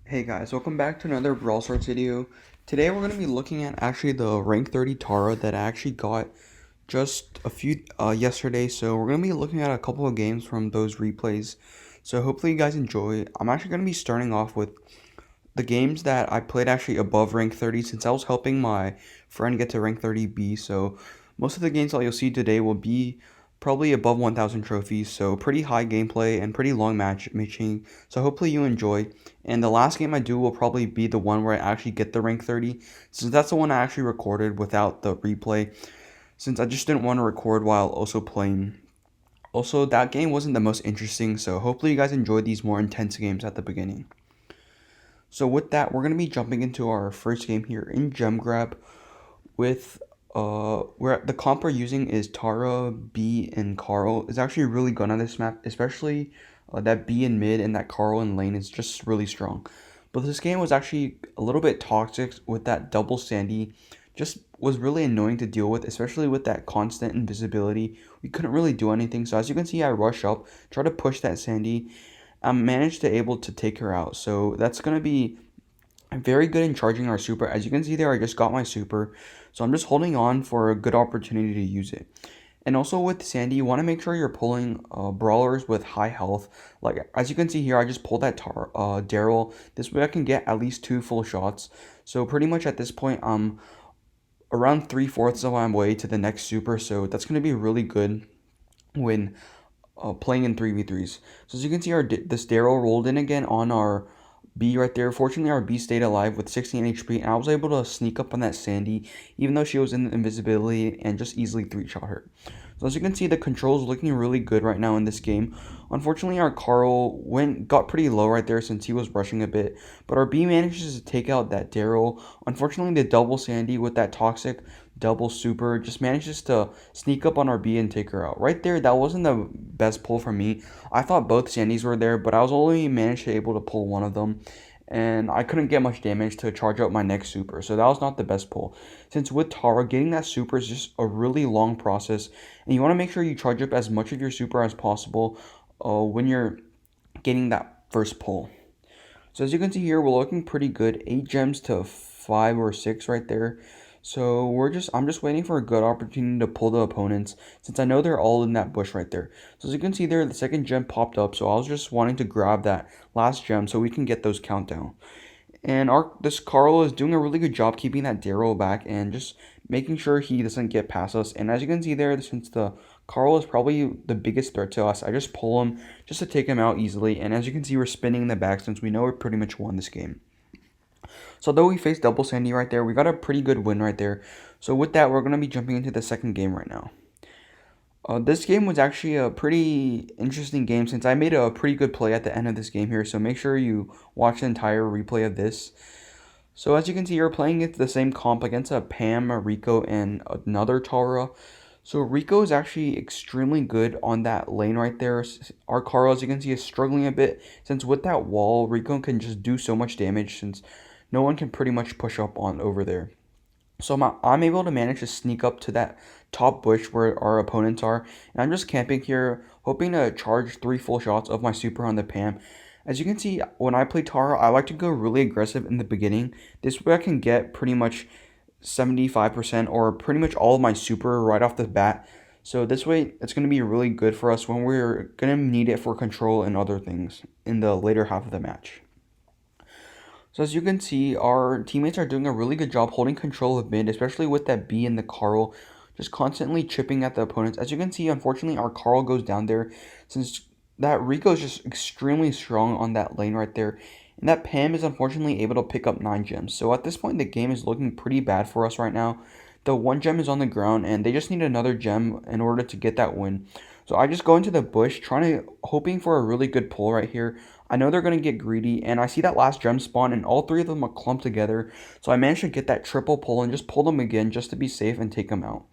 Hey guys, welcome back to another Brawl Stars video. Today we're going to be looking at actually the rank 30 Tara that I actually got just a few yesterday. So we're going to be looking at a couple of games from those replays. So hopefully you guys enjoy. I'm actually going to be starting off with the games that I played actually above rank 30 since I was helping my friend get to rank 30B. So most of the games that you'll see today will be probably above 1000 trophies, so pretty high gameplay and pretty long matchmaking. So hopefully you enjoy. And the last game I do will probably be the one where I actually get the rank 30, since that's the one I actually recorded without the replay, since I just didn't want to record while also playing. Also, that game wasn't the most interesting, so hopefully you guys enjoyed these more intense games at the beginning. So with that, we're going to be jumping into our first game here in Gem Grab with where the comp we're using is Tara, B, and Carl. Is actually really good on this map, especially that B in mid and that Carl in lane is just really strong. But this game was actually a little bit toxic with that double Sandy. Just was really annoying to deal with, especially with that constant invisibility. We couldn't really do anything. So as you can see, I rush up, try to push that Sandy. I managed to able to take her out. So that's gonna be very good in charging our super. As you can see there, I just got my super. So I'm just holding on for a good opportunity to use it. And also with Sandy, you want to make sure you're pulling brawlers with high health. Like, as you can see here, I just pulled that Daryl. This way I can get at least 2 full shots. So pretty much at this point, I'm around 3/4 of my way to the next super. So that's going to be really good when playing in 3v3s. So as you can see, this Daryl rolled in again on our B right there. Fortunately, our B stayed alive with 16 HP, and I was able to sneak up on that Sandy, even though she was in invisibility, and just easily 3-shot her. So as you can see, the controls looking really good right now in this game. Unfortunately, our Carl got pretty low right there since he was rushing a bit, but our B manages to take out that Daryl. Unfortunately, the double Sandy with that toxic double super just manages to sneak up on our B and take her out. Right there, that wasn't the best pull for me. I thought both Sandys were there, but I was only managed to able to pull one of them, and I couldn't get much damage to charge up my next super, so that was not the best pull. Since with Tara, getting that super is just a really long process, and you want to make sure you charge up as much of your super as possible when you're getting that first pull. So as you can see here, we're looking pretty good. 8 gems to 5 or 6 right there. So I'm just waiting for a good opportunity to pull the opponents, since I know they're all in that bush right there. So as you can see there, the second gem popped up, so I was just wanting to grab that last gem so we can get those countdown. And this Carl is doing a really good job keeping that Daryl back and just making sure he doesn't get past us. And as you can see there, since the Carl is probably the biggest threat to us, I just pull him just to take him out easily. And as you can see, we're spinning in the back since we know we pretty much won this game. So though we faced double Sandy right there, we got a pretty good win right there. So with that, we're going to be jumping into the second game right now. This game was actually a pretty interesting game since I made a pretty good play at the end of this game here. So make sure you watch the entire replay of this. So as you can see, you're playing against the same comp against a Pam, a Rico, and another Tara. So Rico is actually extremely good on that lane right there. Our Carl, as you can see, is struggling a bit since with that wall, Rico can just do so much damage since no one can pretty much push up on over there. So I'm able to manage to sneak up to that top bush where our opponents are. And I'm just camping here, hoping to charge 3 full shots of my super on the Pam. As you can see, when I play Tara, I like to go really aggressive in the beginning. This way I can get pretty much 75% or pretty much all of my super right off the bat. So this way, it's going to be really good for us when we're going to need it for control and other things in the later half of the match. So as you can see, our teammates are doing a really good job holding control of mid, especially with that B and the Carl, just constantly chipping at the opponents. As you can see, unfortunately, our Carl goes down there since that Rico is just extremely strong on that lane right there. And that Pam is unfortunately able to pick up 9 gems. So at this point, the game is looking pretty bad for us right now. The 1 gem is on the ground, and they just need another gem in order to get that win. So I just go into the bush, hoping for a really good pull right here. I know they're going to get greedy, and I see that last gem spawn, and all 3 of them are clumped together. So I managed to get that triple pull and just pull them again just to be safe and take them out.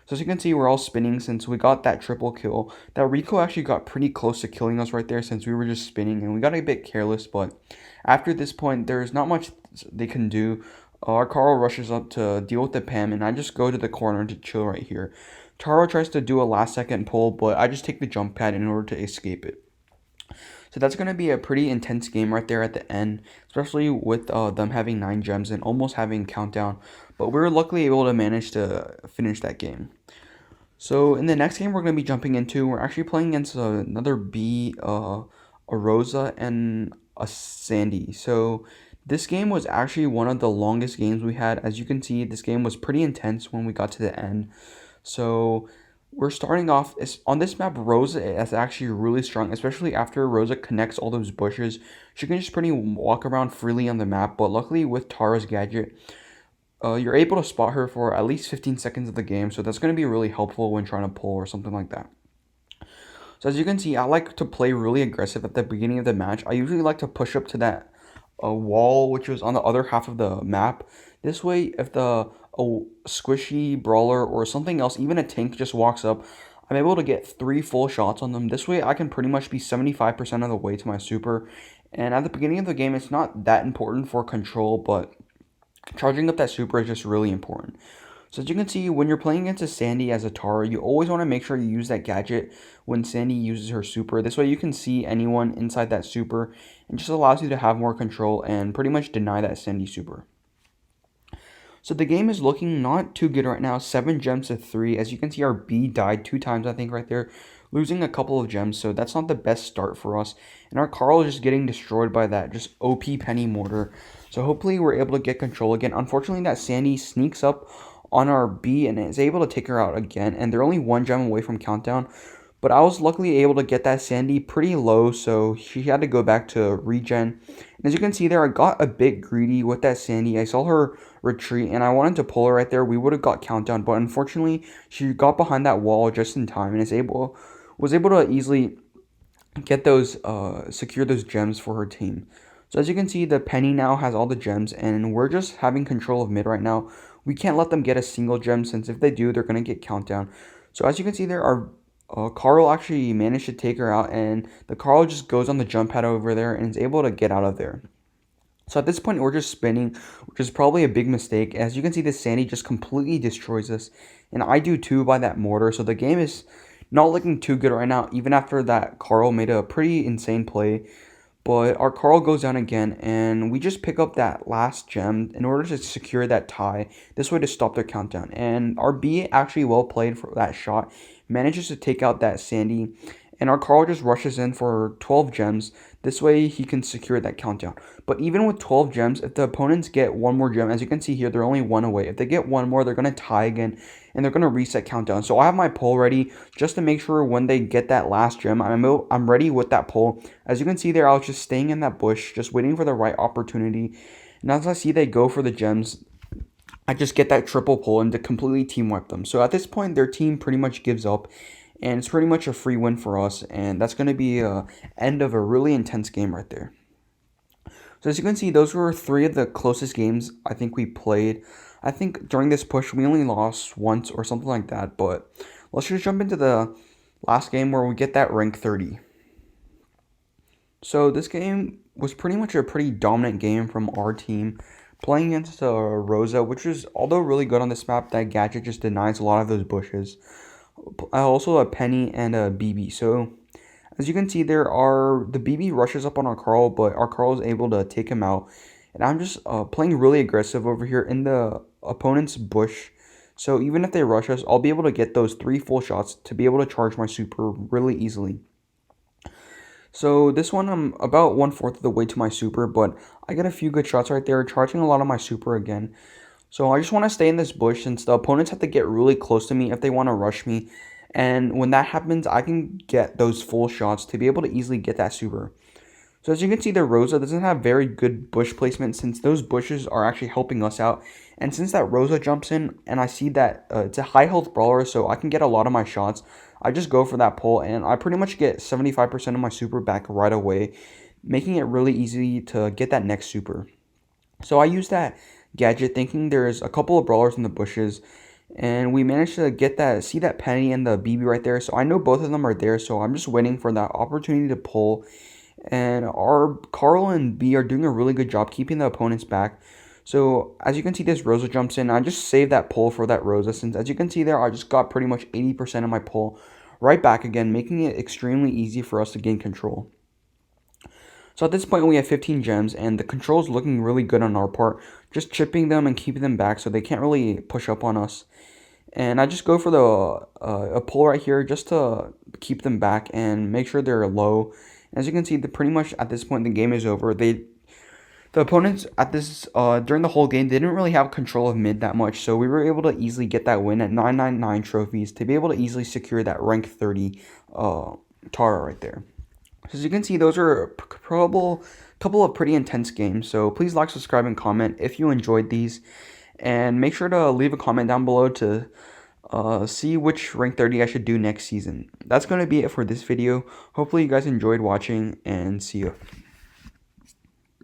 So as you can see, we're all spinning since we got that triple kill. That Rico actually got pretty close to killing us right there since we were just spinning, and we got a bit careless. But after this point, there's not much they can do. Our Carl rushes up to deal with the Pam, and I just go to the corner to chill right here. Taro tries to do a last second pull, but I just take the jump pad in order to escape it. So that's going to be a pretty intense game right there at the end, especially with them having 9 gems and almost having countdown. But we were luckily able to manage to finish that game. So in the next game we're going to be jumping into, we're actually playing against another B, a Rosa, and a Sandy. So this game was actually one of the longest games we had. As you can see, this game was pretty intense when we got to the end. So we're starting off on this map. Rosa is actually really strong, especially after Rosa connects all those bushes. She can just pretty walk around freely on the map. But luckily with Tara's gadget, you're able to spot her for at least 15 seconds of the game. So that's going to be really helpful when trying to pull or something like that. So as you can see, I like to play really aggressive at the beginning of the match. I usually like to push up to that wall, which was on the other half of the map. This way, if the squishy brawler or something else, even a tank, just walks up, I'm able to get 3 full shots on them. This way, I can pretty much be 75% of the way to my super. And at the beginning of the game, it's not that important for control, but charging up that super is just really important. So as you can see, when you're playing against a Sandy as a Tara, you always want to make sure you use that gadget when Sandy uses her super. This way you can see anyone inside that super and just allows you to have more control and pretty much deny that Sandy super. So the game is looking not too good right now, 7 gems to 3. As you can see, our B died 2 times, I think, right there, losing a couple of gems, so that's not the best start for us. And our Carl is just getting destroyed by that just OP penny mortar. So hopefully we're able to get control again. Unfortunately, that Sandy sneaks up on our B and is able to take her out again, and they're only 1 gem away from countdown. But I was luckily able to get that Sandy pretty low, so she had to go back to regen. And as you can see there, I got a bit greedy with that Sandy. I saw her retreat, and I wanted to pull her right there. We would have got countdown, but unfortunately, she got behind that wall just in time and was able to easily get those, secure those gems for her team. So as you can see, the Penny now has all the gems, and we're just having control of mid right now. We can't let them get a single gem, since if they do, they're going to get countdown. So as you can see there, our Carl actually managed to take her out, and the Carl just goes on the jump pad over there and is able to get out of there. So at this point, we're just spinning, which is probably a big mistake. As you can see, the Sandy just completely destroys us, and I do too by that mortar. So the game is not looking too good right now, even after that Carl made a pretty insane play. But our Carl goes down again, and we just pick up that last gem in order to secure that tie. This way to stop their countdown. And our B, actually well played for that shot, manages to take out that Sandy. And our Carl just rushes in for 12 gems. This way he can secure that countdown. But even with 12 gems, if the opponents get 1 more gem, as you can see here, they're only 1 away. If they get 1 more, they're going to tie again, and they're going to reset countdown. So I have my pull ready just to make sure when they get that last gem, I'm ready with that pull. As you can see there, I was just staying in that bush, just waiting for the right opportunity. And as I see they go for the gems, I just get that triple pull and to completely team wipe them. So at this point, their team pretty much gives up, and it's pretty much a free win for us, and that's going to be a end of a really intense game right there. So as you can see, those were 3 of the closest games I think we played. I think during this push, we only lost once or something like that, but let's just jump into the last game where we get that rank 30. So this game was pretty much a pretty dominant game from our team, playing against Rosa, which is, although really good on this map, that gadget just denies a lot of those bushes. Also a Penny and a BB. So as you can see, the BB rushes up on our Carl, but our Carl is able to take him out. And I'm just playing really aggressive over here in the opponent's bush. So even if they rush us, I'll be able to get those 3 full shots to be able to charge my super really easily. So this one, I'm about 1/4 of the way to my super, but I get a few good shots right there, charging a lot of my super again. So I just want to stay in this bush, since the opponents have to get really close to me if they want to rush me. And when that happens, I can get those full shots to be able to easily get that super. So as you can see, the Rosa doesn't have very good bush placement, since those bushes are actually helping us out. And since that Rosa jumps in, and I see that it's a high health brawler, so I can get a lot of my shots, I just go for that pull, and I pretty much get 75% of my super back right away, making it really easy to get that next super. So I use that gadget thinking there's a couple of brawlers in the bushes, and we managed to see that Penny and the BB right there. So I know both of them are there, so I'm just waiting for that opportunity to pull. And our Carl and B are doing a really good job keeping the opponents back. So as you can see, this Rosa jumps in. I just saved that pull for that Rosa, since as you can see there, I just got pretty much 80% of my pull right back again, making it extremely easy for us to gain control. So at this point we have 15 gems, and the control's looking really good on our part. Just chipping them and keeping them back so they can't really push up on us. And I just go for a pull right here just to keep them back and make sure they're low. As you can see, pretty much at this point the game is over. The opponents at this during the whole game, they didn't really have control of mid that much, so we were able to easily get that win at 999 trophies to be able to easily secure that rank 30 Tara right there. So as you can see, those are a couple of pretty intense games. So please like, subscribe, and comment if you enjoyed these, and make sure to leave a comment down below to see which rank 30 I should do next season. That's going to be it for this video. Hopefully you guys enjoyed watching, and see you.